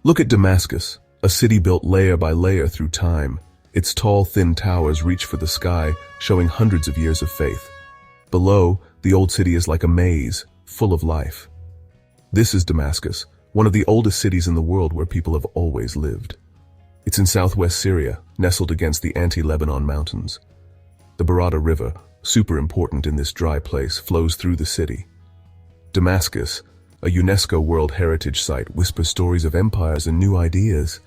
Look at Damascus, a city built layer by layer through time. Its tall, thin towers reach for the sky, showing hundreds of years of faith. Below, the old city is like a maze, full of life. This is Damascus, one of the oldest cities in the world where people have always lived. It's in southwest Syria, nestled against the anti-Lebanon mountains. The Barada River, super important in this dry place, flows through the city. Damascus, a UNESCO World Heritage Site, whispers stories of empires and new ideas.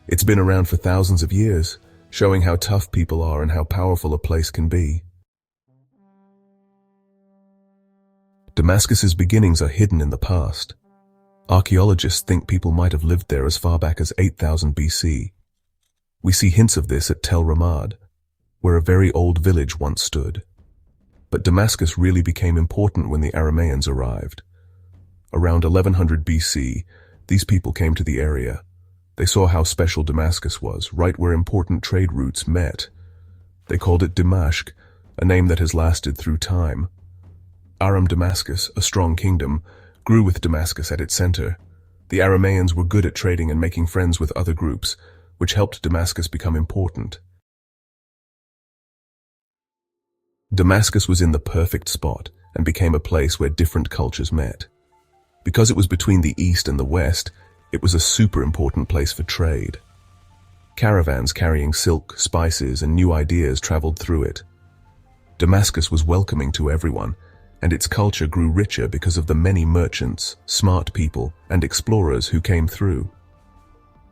It's been around for thousands of years, showing how tough people are and how powerful a place can be. Damascus's beginnings are hidden in the past. Archaeologists think people might have lived there as far back as 8000 BC. We see hints of this at Tel Ramad, where a very old village once stood. But Damascus really became important when the Aramaeans arrived. Around 1100 BC, these people came to the area. They saw how special Damascus was, right where important trade routes met. They called it Dimashq, a name that has lasted through time. Aram Damascus, a strong kingdom, grew with Damascus at its center. The Aramaeans were good at trading and making friends with other groups, which helped Damascus become important. Damascus was in the perfect spot and became a place where different cultures met. Because it was between the east and the west, it was a super important place for trade. Caravans carrying silk, spices, and new ideas traveled through it. Damascus was welcoming to everyone, and its culture grew richer because of the many merchants, smart people, and explorers who came through.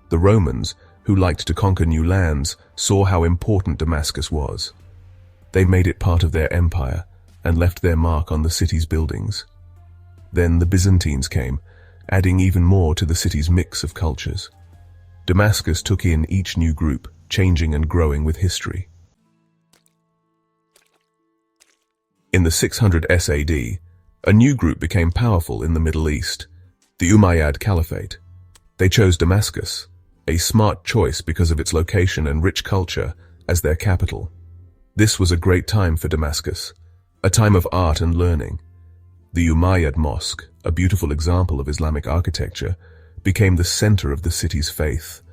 The Romans, who liked to conquer new lands, saw how important Damascus was. They made it part of their empire and left their mark on the city's buildings. Then the Byzantines came, adding even more to the city's mix of cultures. Damascus took in each new group, changing and growing with history. In the 600 SAD, a new group became powerful in the Middle East, the Umayyad Caliphate. They chose Damascus, a smart choice because of its location and rich culture, as their capital. This was a great time for Damascus, a time of art and learning. The Umayyad Mosque, a beautiful example of Islamic architecture, became the center of the city's faith.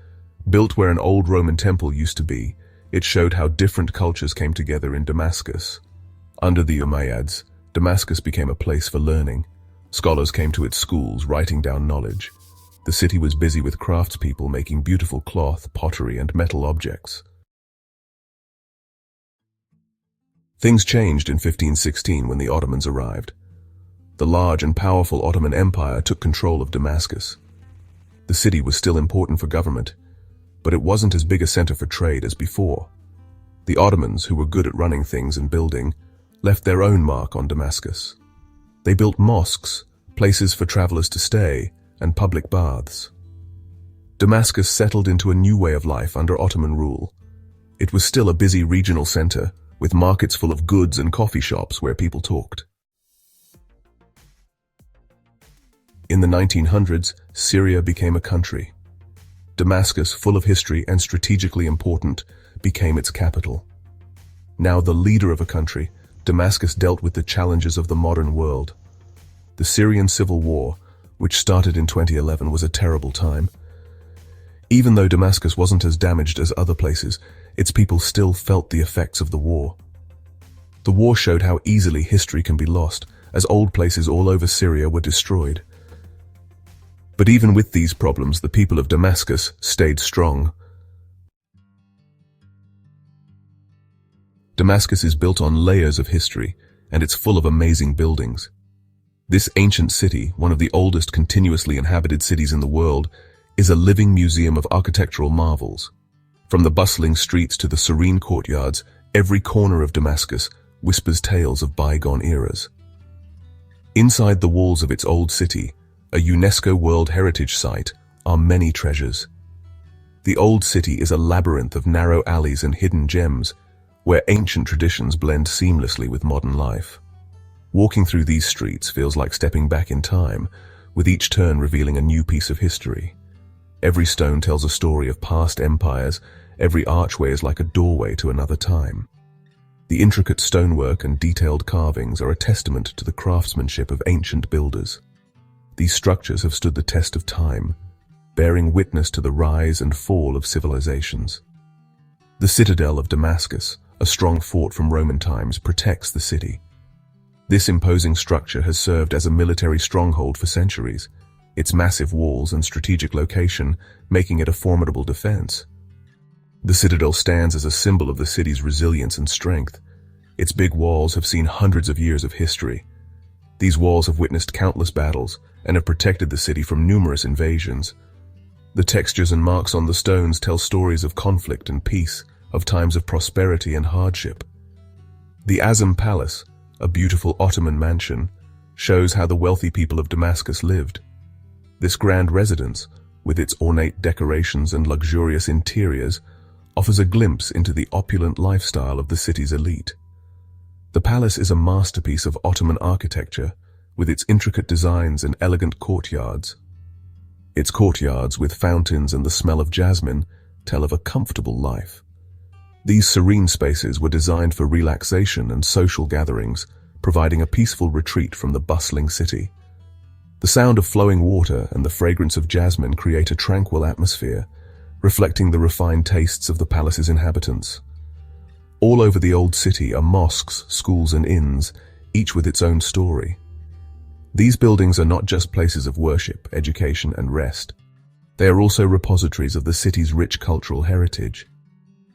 Built where an old Roman temple used to be, it showed how different cultures came together in Damascus. Under the Umayyads, Damascus became a place for learning. Scholars came to its schools, writing down knowledge. The city was busy with craftspeople making beautiful cloth, pottery, and metal objects. Things changed in 1516 when the Ottomans arrived. The large and powerful Ottoman Empire took control of Damascus. The city was still important for government, but it wasn't as big a center for trade as before. The Ottomans, who were good at running things and building, left their own mark on Damascus. They built mosques, places for travelers to stay, and public baths. Damascus settled into a new way of life under Ottoman rule. It was still a busy regional center, with markets full of goods and coffee shops where people talked. In the 1900s, Syria became a country. Damascus, full of history and strategically important, became its capital. Now the leader of a country, Damascus dealt with the challenges of the modern world. The Syrian civil war, which started in 2011, was a terrible time. Even though Damascus wasn't as damaged as other places, its people still felt the effects of the war. The war showed how easily history can be lost, as old places all over Syria were destroyed. But even with these problems, the people of Damascus stayed strong. Damascus is built on layers of history, and it's full of amazing buildings. This ancient city, one of the oldest continuously inhabited cities in the world, is a living museum of architectural marvels. From the bustling streets to the serene courtyards, every corner of Damascus whispers tales of bygone eras. Inside the walls of its old city, a UNESCO World Heritage Site, are many treasures. The old city is a labyrinth of narrow alleys and hidden gems, where ancient traditions blend seamlessly with modern life. Walking through these streets feels like stepping back in time, with each turn revealing a new piece of history. Every stone tells a story of past empires, every archway is like a doorway to another time. The intricate stonework and detailed carvings are a testament to the craftsmanship of ancient builders. These structures have stood the test of time, bearing witness to the rise and fall of civilizations. The citadel of Damascus, a strong fort from Roman times, protects the city. This imposing structure has served as a military stronghold for centuries, its massive walls and strategic location making it a formidable defense. The citadel stands as a symbol of the city's resilience and strength. Its big walls have seen hundreds of years of history. These walls have witnessed countless battles and have protected the city from numerous invasions. The textures and marks on the stones tell stories of conflict and peace, of times of prosperity and hardship. The Azam Palace, a beautiful Ottoman mansion, shows how the wealthy people of Damascus lived. This grand residence, with its ornate decorations and luxurious interiors, offers a glimpse into the opulent lifestyle of the city's elite. The palace is a masterpiece of Ottoman architecture, with its intricate designs and elegant courtyards. Its courtyards, with fountains and the smell of jasmine, tell of a comfortable life. These serene spaces were designed for relaxation and social gatherings, providing a peaceful retreat from the bustling city. The sound of flowing water and the fragrance of jasmine create a tranquil atmosphere, reflecting the refined tastes of the palace's inhabitants. All over the old city are mosques, schools and inns, each with its own story. These buildings are not just places of worship, education and rest. They are also repositories of the city's rich cultural heritage.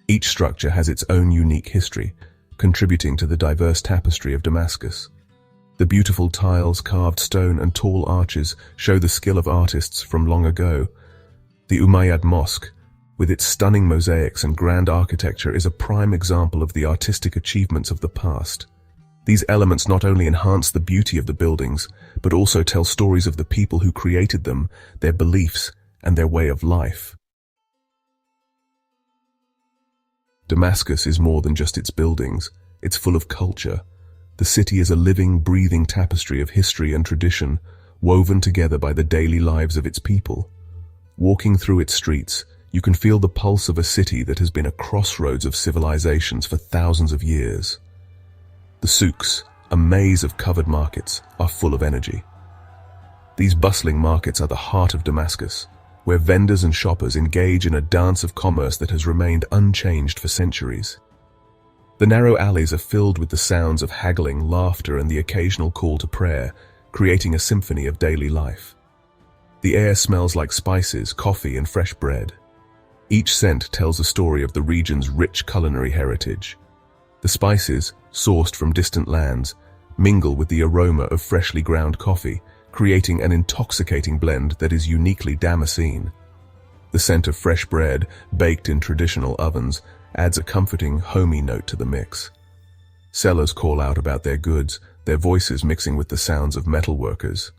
Each structure has its own unique history, contributing to the diverse tapestry of Damascus. The beautiful tiles, carved stone and tall arches show the skill of artists from long ago. The Umayyad Mosque, with its stunning mosaics and grand architecture, is a prime example of the artistic achievements of the past. These elements not only enhance the beauty of the buildings, but also tell stories of the people who created them, their beliefs, and their way of life. Damascus is more than just its buildings. It's full of culture. The city is a living, breathing tapestry of history and tradition, woven together by the daily lives of its people. Walking through its streets, you can feel the pulse of a city that has been a crossroads of civilizations for thousands of years. The souks, a maze of covered markets, are full of energy. These bustling markets are the heart of Damascus, where vendors and shoppers engage in a dance of commerce that has remained unchanged for centuries. The narrow alleys are filled with the sounds of haggling, laughter, and the occasional call to prayer, creating a symphony of daily life. The air smells like spices, coffee, and fresh bread. Each scent tells a story of the region's rich culinary heritage. The spices, sourced from distant lands, mingle with the aroma of freshly ground coffee, creating an intoxicating blend that is uniquely Damascene. The scent of fresh bread, baked in traditional ovens, adds a comforting, homey note to the mix. Sellers call out about their goods, their voices mixing with the sounds of metalworkers.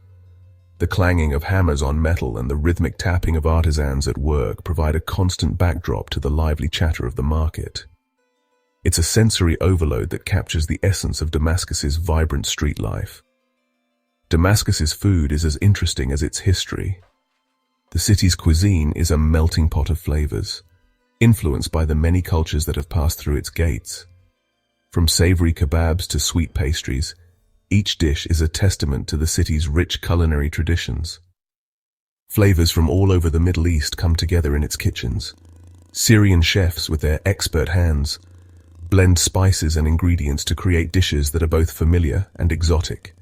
The clanging of hammers on metal and the rhythmic tapping of artisans at work provide a constant backdrop to the lively chatter of the market. It's a sensory overload that captures the essence of Damascus's vibrant street life. Damascus's food is as interesting as its history. The city's cuisine is a melting pot of flavors, influenced by the many cultures that have passed through its gates. From savory kebabs to sweet pastries, each dish is a testament to the city's rich culinary traditions. Flavors from all over the Middle East come together in its kitchens. Syrian chefs, with their expert hands, blend spices and ingredients to create dishes that are both familiar and exotic.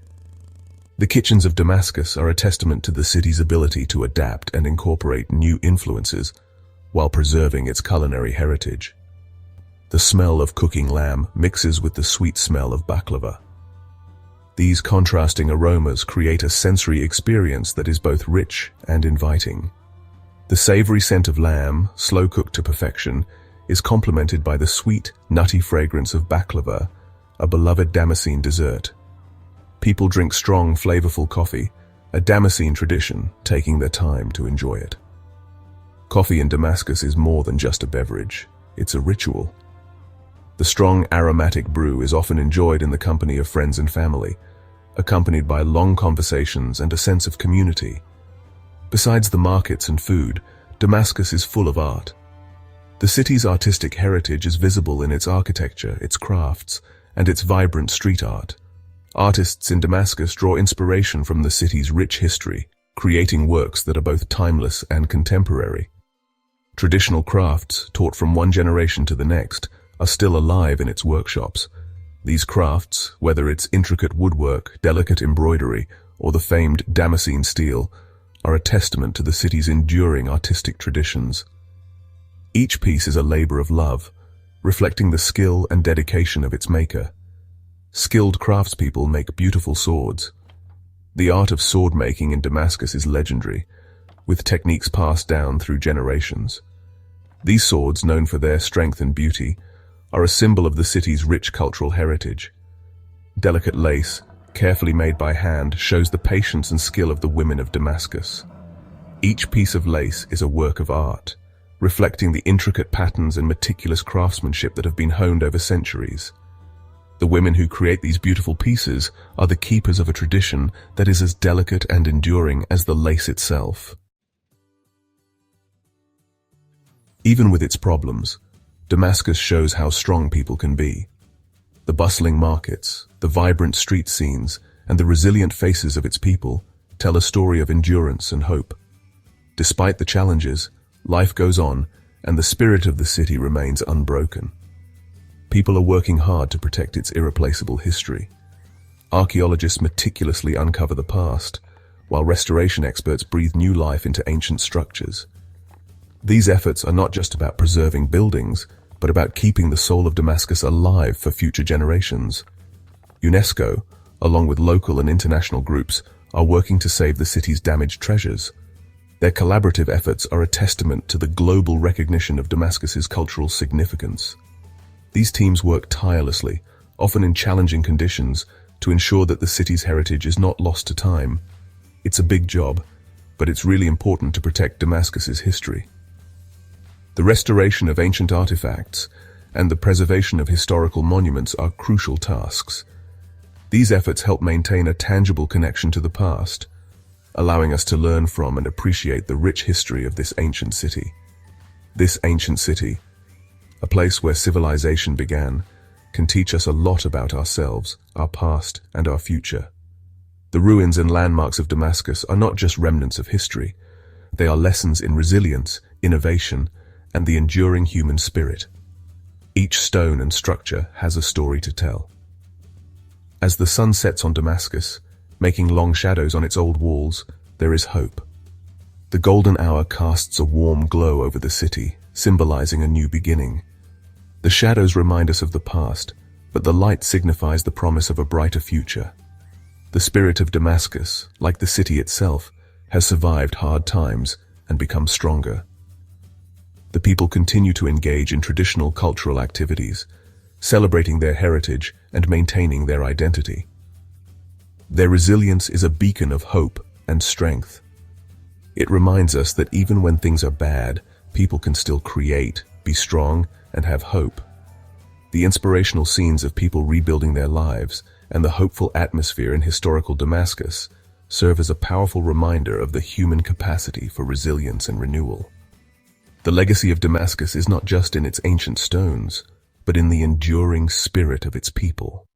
The kitchens of Damascus are a testament to the city's ability to adapt and incorporate new influences while preserving its culinary heritage. The smell of cooking lamb mixes with the sweet smell of baklava. These contrasting aromas create a sensory experience that is both rich and inviting. The savory scent of lamb, slow-cooked to perfection, is complemented by the sweet, nutty fragrance of baklava, a beloved Damascene dessert. People drink strong, flavorful coffee, a Damascene tradition, taking their time to enjoy it. Coffee in Damascus is more than just a beverage, it's a ritual. The strong aromatic brew is often enjoyed in the company of friends and family, accompanied by long conversations and a sense of community. Besides the markets and food, Damascus is full of art. The city's artistic heritage is visible in its architecture, its crafts, and its vibrant street art. Artists in Damascus draw inspiration from the city's rich history, creating works that are both timeless and contemporary. Traditional crafts, taught from one generation to the next, are still alive in its workshops. These crafts, whether it's intricate woodwork, delicate embroidery, or the famed Damascene steel, are a testament to the city's enduring artistic traditions. Each piece is a labor of love, reflecting the skill and dedication of its maker. Skilled craftspeople make beautiful swords. The art of sword making in Damascus is legendary, with techniques passed down through generations. These swords, known for their strength and beauty, are a symbol of the city's rich cultural heritage. Delicate lace, carefully made by hand, shows the patience and skill of the women of Damascus. Each piece of lace is a work of art, reflecting the intricate patterns and meticulous craftsmanship that have been honed over centuries. The women who create these beautiful pieces are the keepers of a tradition that is as delicate and enduring as the lace itself. Even with its problems, Damascus shows how strong people can be. The bustling markets, the vibrant street scenes, and the resilient faces of its people tell a story of endurance and hope. Despite the challenges, life goes on, and the spirit of the city remains unbroken. People are working hard to protect its irreplaceable history. Archaeologists meticulously uncover the past, while restoration experts breathe new life into ancient structures. These efforts are not just about preserving buildings, but about keeping the soul of Damascus alive for future generations. UNESCO, along with local and international groups, are working to save the city's damaged treasures. Their collaborative efforts are a testament to the global recognition of Damascus's cultural significance. These teams work tirelessly, often in challenging conditions, to ensure that the city's heritage is not lost to time. It's a big job, but it's really important to protect Damascus's history. The restoration of ancient artifacts and the preservation of historical monuments are crucial tasks. These efforts help maintain a tangible connection to the past, allowing us to learn from and appreciate the rich history of this ancient city. This ancient city, a place where civilization began, can teach us a lot about ourselves, our past, and our future. The ruins and landmarks of Damascus are not just remnants of history. They are lessons in resilience, innovation, and the enduring human spirit. Each stone and structure has a story to tell. As the sun sets on Damascus, making long shadows on its old walls, there is hope. The golden hour casts a warm glow over the city, symbolizing a new beginning. The shadows remind us of the past, but the light signifies the promise of a brighter future. The spirit of Damascus, like the city itself, has survived hard times and become stronger. The people continue to engage in traditional cultural activities, celebrating their heritage and maintaining their identity. Their resilience is a beacon of hope and strength. It reminds us that even when things are bad, people can still create, be strong, and have hope. The inspirational scenes of people rebuilding their lives and the hopeful atmosphere in historical Damascus serve as a powerful reminder of the human capacity for resilience and renewal. The legacy of Damascus is not just in its ancient stones, but in the enduring spirit of its people.